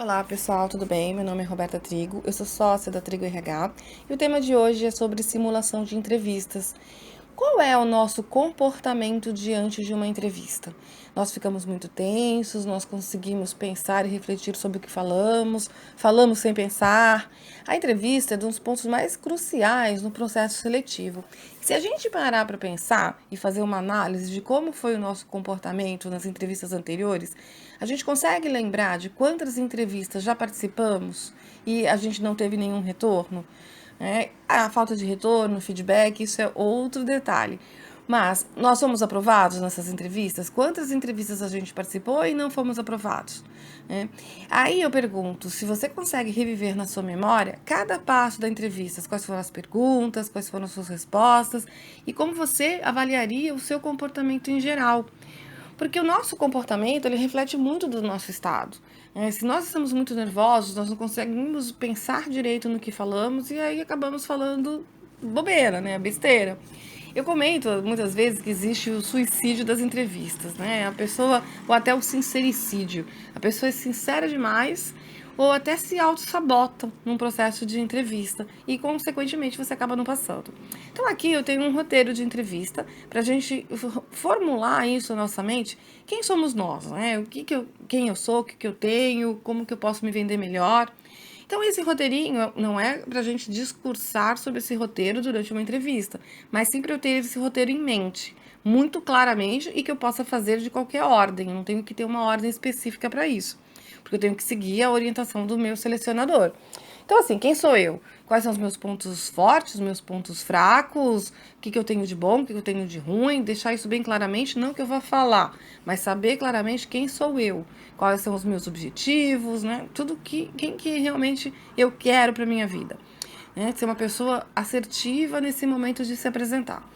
Olá pessoal, tudo bem? Meu nome é Roberta Trigo, eu sou sócia da Trigo RH e o tema de hoje é sobre simulação de entrevistas. Qual é o nosso comportamento diante de uma entrevista? Nós ficamos muito tensos, nós conseguimos pensar e refletir sobre o que falamos, falamos sem pensar. A entrevista é um dos pontos mais cruciais no processo seletivo. Se a gente parar para pensar e fazer uma análise de como foi o nosso comportamento nas entrevistas anteriores, a gente consegue lembrar de quantas entrevistas já participamos e a gente não teve nenhum retorno? A falta de retorno, feedback, isso é outro detalhe. Mas nós fomos aprovados nessas entrevistas? Quantas entrevistas a gente participou e não fomos aprovados? Aí eu pergunto, se você consegue reviver na sua memória cada passo da entrevista, quais foram as perguntas, quais foram as suas respostas e como você avaliaria o seu comportamento em geral. Porque o nosso comportamento, ele reflete muito do nosso estado. Se nós estamos muito nervosos, nós não conseguimos pensar direito no que falamos e aí acabamos falando bobeira, né? Besteira. Eu comento muitas vezes que existe o suicídio das entrevistas, né? A pessoa, ou até o sincericídio. A pessoa é sincera demais ou até se auto-sabota num processo de entrevista e, consequentemente, você acaba não passando. Então, aqui eu tenho um roteiro de entrevista para a gente formular isso na nossa mente. Quem somos nós, né? Quem eu sou, o que eu tenho, como que eu posso me vender melhor. Então, esse roteirinho não é para a gente discursar sobre esse roteiro durante uma entrevista, mas sim para eu ter esse roteiro em mente, muito claramente, e que eu possa fazer de qualquer ordem. Eu não tenho que ter uma ordem específica para isso, porque eu tenho que seguir a orientação do meu selecionador. Então, assim, quem sou eu? Quais são os meus pontos fortes, os meus pontos fracos? O que eu tenho de bom, o que eu tenho de ruim? Deixar isso bem claramente, não que eu vá falar, mas saber claramente quem sou eu, quais são os meus objetivos, né? Quem que realmente eu quero para minha vida. Ser uma pessoa assertiva nesse momento de se apresentar.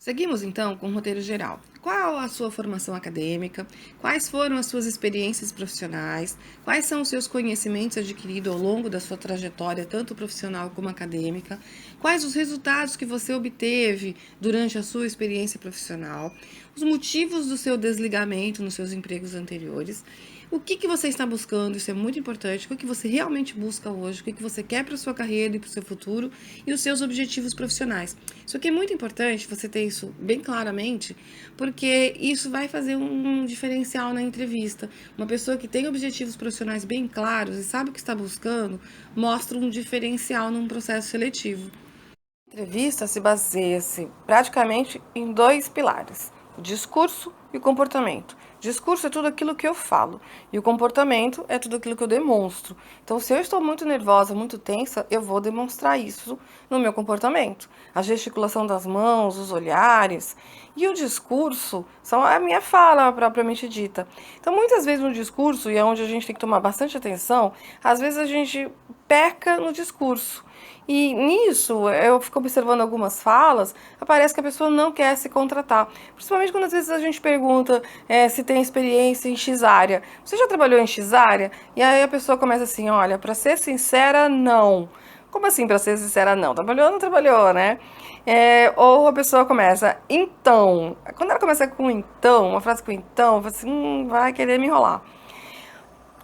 Seguimos então com o roteiro geral. Qual a sua formação acadêmica? Quais foram as suas experiências profissionais? Quais são os seus conhecimentos adquiridos ao longo da sua trajetória, tanto profissional como acadêmica? Quais os resultados que você obteve durante a sua experiência profissional? Os motivos do seu desligamento nos seus empregos anteriores? O que você está buscando? Isso é muito importante. O que você realmente busca hoje? O que você quer para a sua carreira e para o seu futuro? E os seus objetivos profissionais. Isso aqui é muito importante, você ter isso bem claramente, porque isso vai fazer um diferencial na entrevista. Uma pessoa que tem objetivos profissionais bem claros e sabe o que está buscando, mostra um diferencial num processo seletivo. A entrevista se baseia-se praticamente em dois pilares: o discurso e o comportamento. Discurso é tudo aquilo que eu falo e o comportamento é tudo aquilo que eu demonstro. Então, se eu estou muito nervosa, muito tensa, eu vou demonstrar isso no meu comportamento. A gesticulação das mãos, os olhares e o discurso são a minha fala propriamente dita. Então, muitas vezes no discurso, e é onde a gente tem que tomar bastante atenção, às vezes a gente peca no discurso. E nisso, eu fico observando algumas falas, parece que a pessoa não quer se contratar. Principalmente quando às vezes a gente pergunta se tem experiência em X-área. Você já trabalhou em X-área? E aí a pessoa começa assim, olha, para ser sincera, não. Como assim, para ser sincera, não? Trabalhou ou não trabalhou, né? Ou a pessoa começa, então. Quando ela começa com então, uma frase com então, eu falo assim, vai querer me enrolar.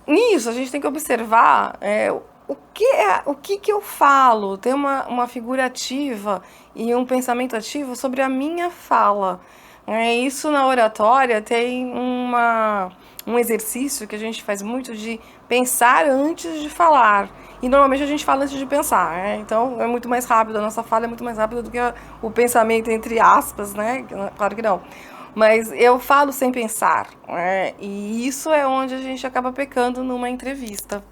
Nisso, a gente tem que observar o que eu falo, ter uma figura ativa e um pensamento ativo sobre a minha fala. Isso na oratória tem um exercício que a gente faz muito de pensar antes de falar. E normalmente a gente fala antes de pensar, né? Então é muito mais rápido, a nossa fala é muito mais rápida do que o pensamento, entre aspas, né? Claro que não. Mas eu falo sem pensar, né? E isso é onde a gente acaba pecando numa entrevista.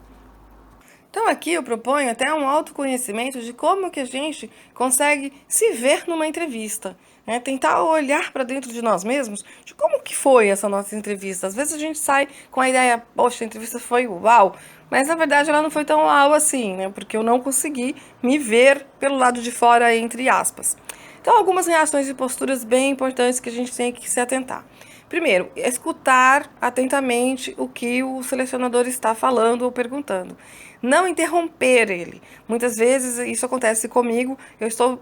Então aqui eu proponho até um autoconhecimento de como que a gente consegue se ver numa entrevista, né? Tentar olhar para dentro de nós mesmos, de como que foi essa nossa entrevista. Às vezes a gente sai com a ideia, poxa, a entrevista foi uau, mas na verdade ela não foi tão uau assim, né? Porque eu não consegui me ver pelo lado de fora, entre aspas. Então, algumas reações e posturas bem importantes que a gente tem que se atentar. Primeiro, escutar atentamente o que o selecionador está falando ou perguntando. Não interromper ele. Muitas vezes isso acontece comigo, eu estou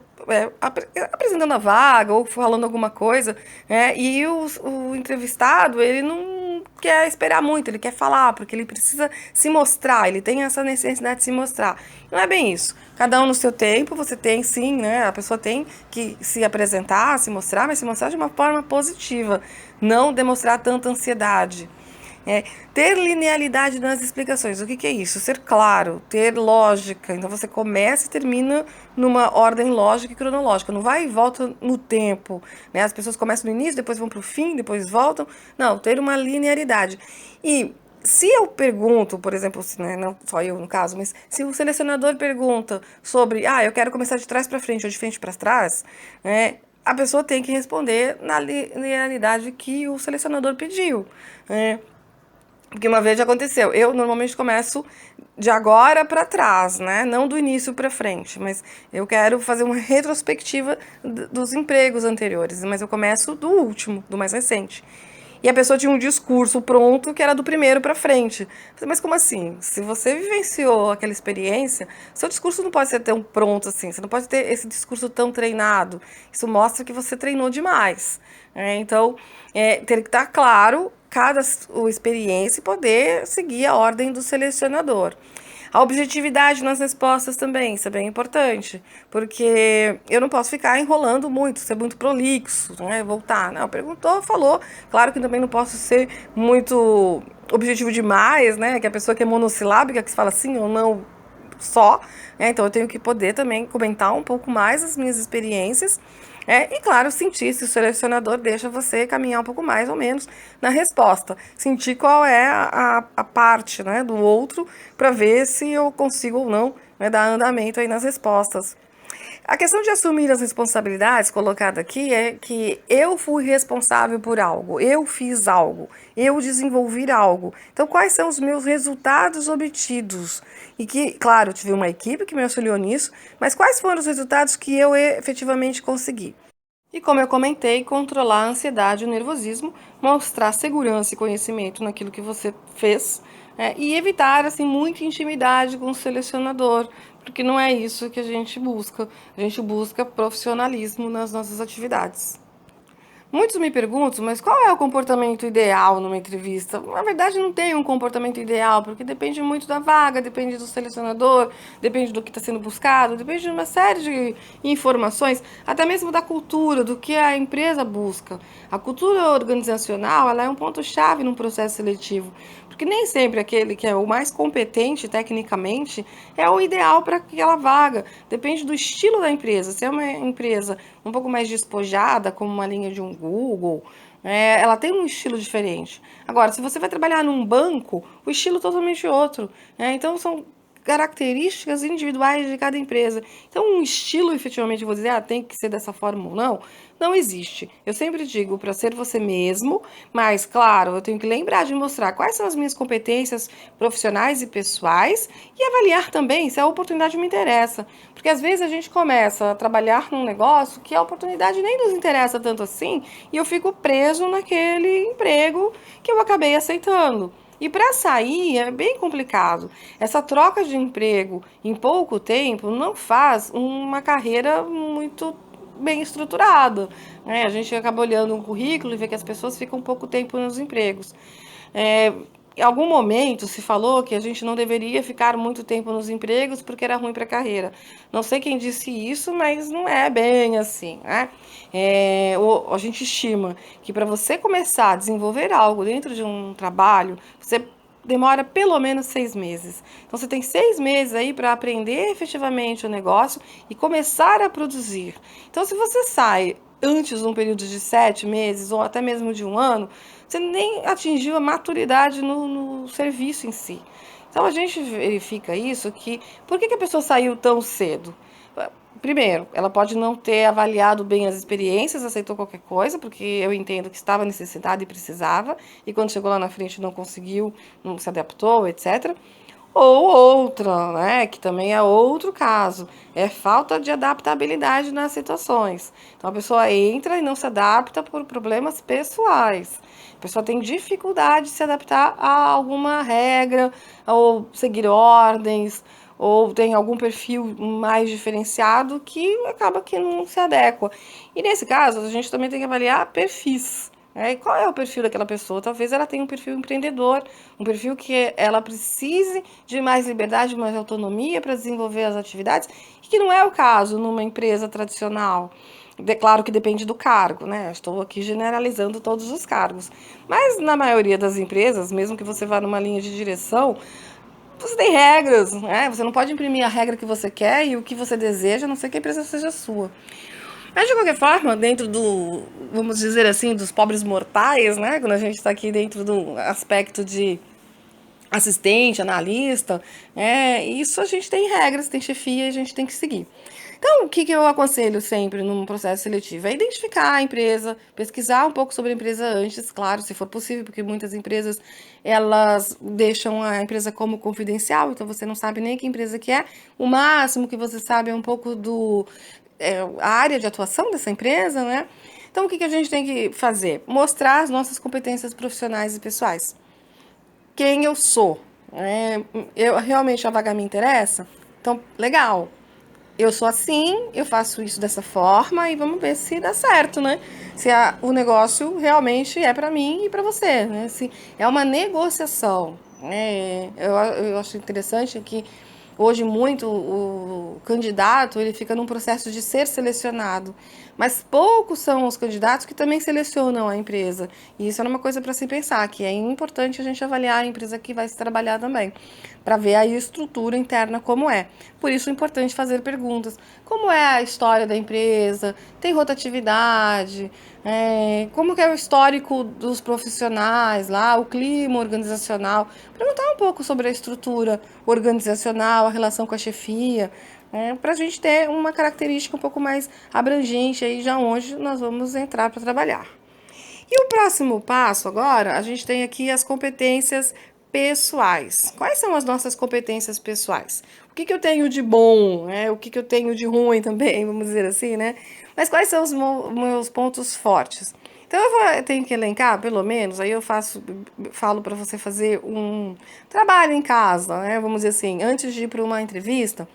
apresentando a vaga ou falando alguma coisa, né, e o entrevistado, ele não quer esperar muito, ele quer falar, porque ele precisa se mostrar, ele tem essa necessidade de se mostrar. Não é bem isso. Cada um no seu tempo, você tem sim, né? A pessoa tem que se apresentar, se mostrar, mas se mostrar de uma forma positiva, não demonstrar tanta ansiedade. Ter linearidade nas explicações. O que é isso? Ser claro, ter lógica. Então você começa e termina numa ordem lógica e cronológica. Não vai e volta no tempo. Né? As pessoas começam no início, depois vão para o fim, depois voltam. Não, ter uma linearidade. E se eu pergunto, por exemplo, né, não só eu no caso, mas se o selecionador pergunta sobre, eu quero começar de trás para frente ou de frente para trás, né, a pessoa tem que responder na linearidade que o selecionador pediu. Né? Porque uma vez já aconteceu. Eu normalmente começo de agora para trás, né? Não do início para frente, mas eu quero fazer uma retrospectiva dos empregos anteriores, mas eu começo do último, do mais recente. E a pessoa tinha um discurso pronto que era do primeiro para frente. Mas como assim? Se você vivenciou aquela experiência, seu discurso não pode ser tão pronto assim. Você não pode ter esse discurso tão treinado. Isso mostra que você treinou demais. Então, ter que estar claro cada experiência e poder seguir a ordem do selecionador. A objetividade nas respostas também, isso é bem importante, porque eu não posso ficar enrolando muito, ser muito prolixo, né? Voltar, não, perguntou, falou. Claro que também não posso ser muito objetivo demais, né? Que a pessoa que é monossilábica, que fala sim ou não só, então eu tenho que poder também comentar um pouco mais as minhas experiências. E claro, sentir se o selecionador deixa você caminhar um pouco mais ou menos na resposta. Sentir qual é a parte, né, do outro para ver se eu consigo ou não, né, dar andamento aí nas respostas. A questão de assumir as responsabilidades colocada aqui é que eu fui responsável por algo, eu fiz algo, eu desenvolvi algo. Então, quais são os meus resultados obtidos? E que, claro, tive uma equipe que me auxiliou nisso, mas quais foram os resultados que eu efetivamente consegui? E como eu comentei, controlar a ansiedade e o nervosismo, mostrar segurança e conhecimento naquilo que você fez, e evitar assim muita intimidade com o selecionador, porque não é isso que a gente busca. A gente busca profissionalismo nas nossas atividades. Muitos me perguntam, mas qual é o comportamento ideal numa entrevista? Na verdade, não tem um comportamento ideal, porque depende muito da vaga, depende do selecionador, depende do que está sendo buscado, depende de uma série de informações, até mesmo da cultura, do que a empresa busca. A cultura organizacional, ela é um ponto-chave num processo seletivo, porque nem sempre aquele que é o mais competente tecnicamente é o ideal para aquela vaga. Depende do estilo da empresa. Se é uma empresa um pouco mais despojada, como uma linha de um Google, ela tem um estilo diferente. Agora, se você vai trabalhar num banco, o estilo é totalmente outro. Então, são características individuais de cada empresa. Então, um estilo, efetivamente, vou dizer, tem que ser dessa forma ou não existe. Eu sempre digo para ser você mesmo, mas, claro, eu tenho que lembrar de mostrar quais são as minhas competências profissionais e pessoais e avaliar também se a oportunidade me interessa. Porque, às vezes, a gente começa a trabalhar num negócio que a oportunidade nem nos interessa tanto assim e eu fico preso naquele emprego que eu acabei aceitando. E para sair é bem complicado. Essa troca de emprego em pouco tempo não faz uma carreira muito bem estruturada. A gente acaba olhando um currículo e vê que as pessoas ficam pouco tempo nos empregos. Em algum momento se falou que a gente não deveria ficar muito tempo nos empregos porque era ruim para a carreira. Não sei quem disse isso, mas não é bem assim, né? A gente estima que para você começar a desenvolver algo dentro de um trabalho, você demora pelo menos 6 meses. Então, você tem 6 meses aí para aprender efetivamente o negócio e começar a produzir. Então, se você sai antes de um período de 7 meses ou até mesmo de um ano, você nem atingiu a maturidade no serviço em si. Então, a gente verifica isso que... Por que a pessoa saiu tão cedo? Primeiro, ela pode não ter avaliado bem as experiências, aceitou qualquer coisa, porque eu entendo que estava necessitada e precisava, e quando chegou lá na frente não conseguiu, não se adaptou, etc. Ou outra, né, que também é outro caso, é falta de adaptabilidade nas situações. Então a pessoa entra e não se adapta por problemas pessoais. A pessoa tem dificuldade de se adaptar a alguma regra, ou seguir ordens, ou tem algum perfil mais diferenciado que acaba que não se adequa. E nesse caso, a gente também tem que avaliar perfis, E qual é o perfil daquela pessoa? Talvez ela tenha um perfil empreendedor, um perfil que ela precise de mais liberdade, mais autonomia para desenvolver as atividades, e que não é o caso numa empresa tradicional. Claro que depende do cargo, né? Estou aqui generalizando todos os cargos. Mas na maioria das empresas, mesmo que você vá numa linha de direção, você tem regras, né? Você não pode imprimir a regra que você quer e o que você deseja, a não ser que a empresa seja sua. Mas de qualquer forma, dentro do, vamos dizer assim, dos pobres mortais, né? Quando a gente está aqui dentro do aspecto de assistente, analista, isso a gente tem regras, tem chefia e a gente tem que seguir. Então, o que eu aconselho sempre num processo seletivo? É identificar a empresa, pesquisar um pouco sobre a empresa antes, claro, se for possível, porque muitas empresas, elas deixam a empresa como confidencial, então você não sabe nem que empresa que é. O máximo que você sabe é um pouco a área de atuação dessa empresa, né? Então, o que a gente tem que fazer? Mostrar as nossas competências profissionais e pessoais. Quem eu sou. Realmente a vaga me interessa? Então, legal. Eu sou assim, eu faço isso dessa forma e vamos ver se dá certo, né? Se o negócio realmente é para mim e para você, né? Se é uma negociação, né? Eu acho interessante que hoje muito o candidato ele fica num processo de ser selecionado, mas poucos são os candidatos que também selecionam a empresa. E isso é uma coisa para se pensar, que é importante a gente avaliar a empresa que vai se trabalhar também, para ver a estrutura interna como é. Por isso é importante fazer perguntas. Como é a história da empresa? Tem rotatividade? Como que é o histórico dos profissionais lá, o clima organizacional? Perguntar um pouco sobre a estrutura organizacional, a relação com a chefia, para a gente ter uma característica um pouco mais abrangente aí já onde nós vamos entrar para trabalhar. E o próximo passo agora, a gente tem aqui as competências pessoais. Quais são as nossas competências pessoais? O que eu tenho de bom, né? O que eu tenho de ruim também, vamos dizer assim, né? Mas quais são os meus pontos fortes? Então eu tenho que elencar, pelo menos, aí eu falo para você fazer um trabalho em casa, né? Vamos dizer assim, antes de ir para uma entrevista,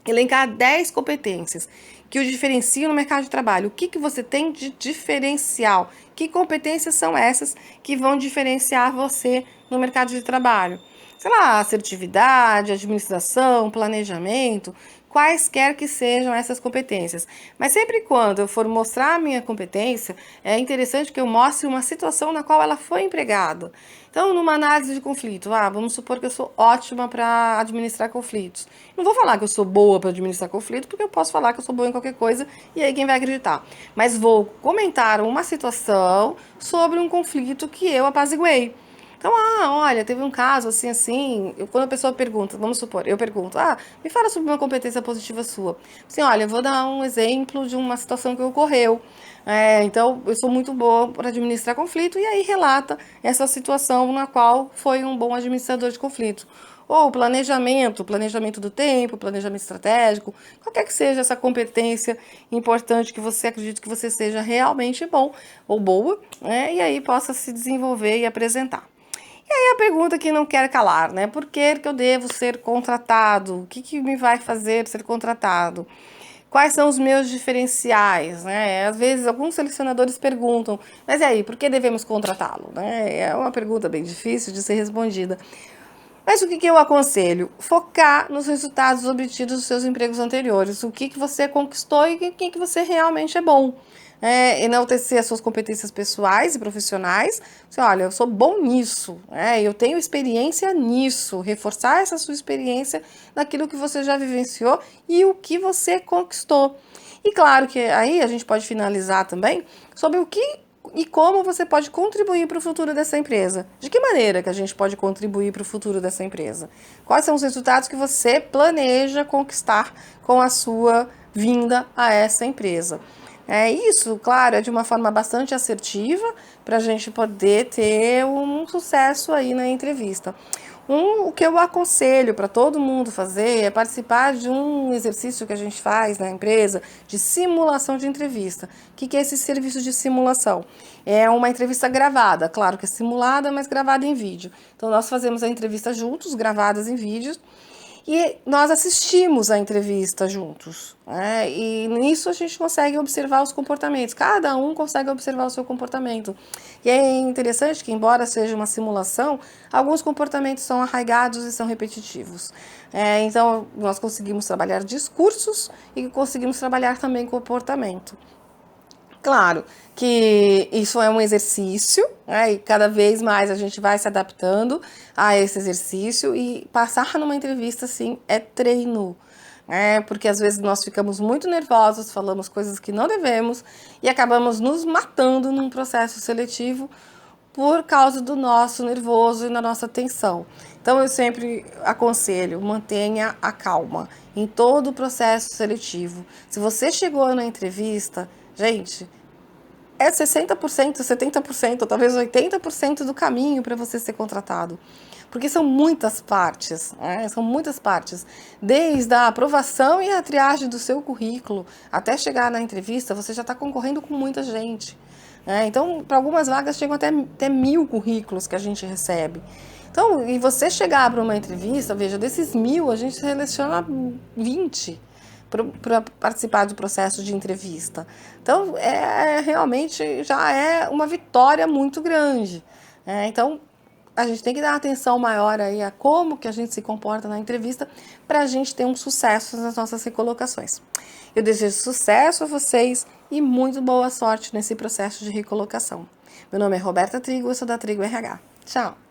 elencar 10 competências que o diferenciam no mercado de trabalho. O que você tem de diferencial? Que competências são essas que vão diferenciar você no mercado de trabalho? Sei lá, assertividade, administração, planejamento, quaisquer que sejam essas competências. Mas sempre quando eu for mostrar a minha competência, é interessante que eu mostre uma situação na qual ela foi empregada. Então, numa análise de conflito, vamos supor que eu sou ótima para administrar conflitos. Não vou falar que eu sou boa para administrar conflito, porque eu posso falar que eu sou boa em qualquer coisa e aí quem vai acreditar. Mas vou comentar uma situação sobre um conflito que eu apaziguei. Então, olha, teve um caso assim, assim. Quando a pessoa pergunta, vamos supor, eu pergunto, me fala sobre uma competência positiva sua. Assim, olha, eu vou dar um exemplo de uma situação que ocorreu. Então, eu sou muito boa para administrar conflito, e aí relata essa situação na qual foi um bom administrador de conflito. Ou planejamento do tempo, planejamento estratégico, qualquer que seja essa competência importante que você acredita que você seja realmente bom ou boa, e aí possa se desenvolver e apresentar. E aí a pergunta que não quer calar, né? Por que eu devo ser contratado? O que me vai fazer ser contratado? Quais são os meus diferenciais, né? Às vezes alguns selecionadores perguntam, mas e aí, por que devemos contratá-lo? Né? É uma pergunta bem difícil de ser respondida. Mas o que eu aconselho? Focar nos resultados obtidos dos seus empregos anteriores. O que você conquistou e o que você realmente é bom. Enaltecer as suas competências pessoais e profissionais. Você, olha, eu sou bom nisso, eu tenho experiência nisso. Reforçar essa sua experiência naquilo que você já vivenciou e o que você conquistou. E claro que aí a gente pode finalizar também sobre o que e como você pode contribuir para o futuro dessa empresa. De que maneira que a gente pode contribuir para o futuro dessa empresa? Quais são os resultados que você planeja conquistar com a sua vinda a essa empresa? Isso, claro, é de uma forma bastante assertiva para a gente poder ter um sucesso aí na entrevista. O que eu aconselho para todo mundo fazer é participar de um exercício que a gente faz na empresa de simulação de entrevista. O que é esse serviço de simulação? É uma entrevista gravada, claro que é simulada, mas gravada em vídeo. Então, nós fazemos a entrevista juntos, gravadas em vídeo, e nós assistimos a entrevista juntos, né? E nisso a gente consegue observar os comportamentos, cada um consegue observar o seu comportamento. E é interessante que, embora seja uma simulação, alguns comportamentos são arraigados e são repetitivos. Então, nós conseguimos trabalhar discursos e conseguimos trabalhar também comportamento. Claro que isso é um exercício, né? E cada vez mais a gente vai se adaptando a esse exercício e passar numa entrevista, assim, é treino, né? Porque às vezes nós ficamos muito nervosos, falamos coisas que não devemos e acabamos nos matando num processo seletivo por causa do nosso nervoso e da nossa tensão. Então eu sempre aconselho, mantenha a calma em todo o processo seletivo. Se você chegou na entrevista, gente, é 60%, 70%, ou talvez 80% do caminho para você ser contratado. Porque são muitas partes, né? São muitas partes. Desde a aprovação e a triagem do seu currículo até chegar na entrevista, você já está concorrendo com muita gente. Então, para algumas vagas chegam até 1.000 currículos que a gente recebe. Então, e você chegar para uma entrevista, veja, desses 1.000, a gente seleciona 20 para participar do processo de entrevista. Então, realmente já é uma vitória muito grande. Então, a gente tem que dar atenção maior aí a como que a gente se comporta na entrevista para a gente ter um sucesso nas nossas recolocações. Eu desejo sucesso a vocês e muito boa sorte nesse processo de recolocação. Meu nome é Roberta Trigo, eu sou da Trigo RH. Tchau!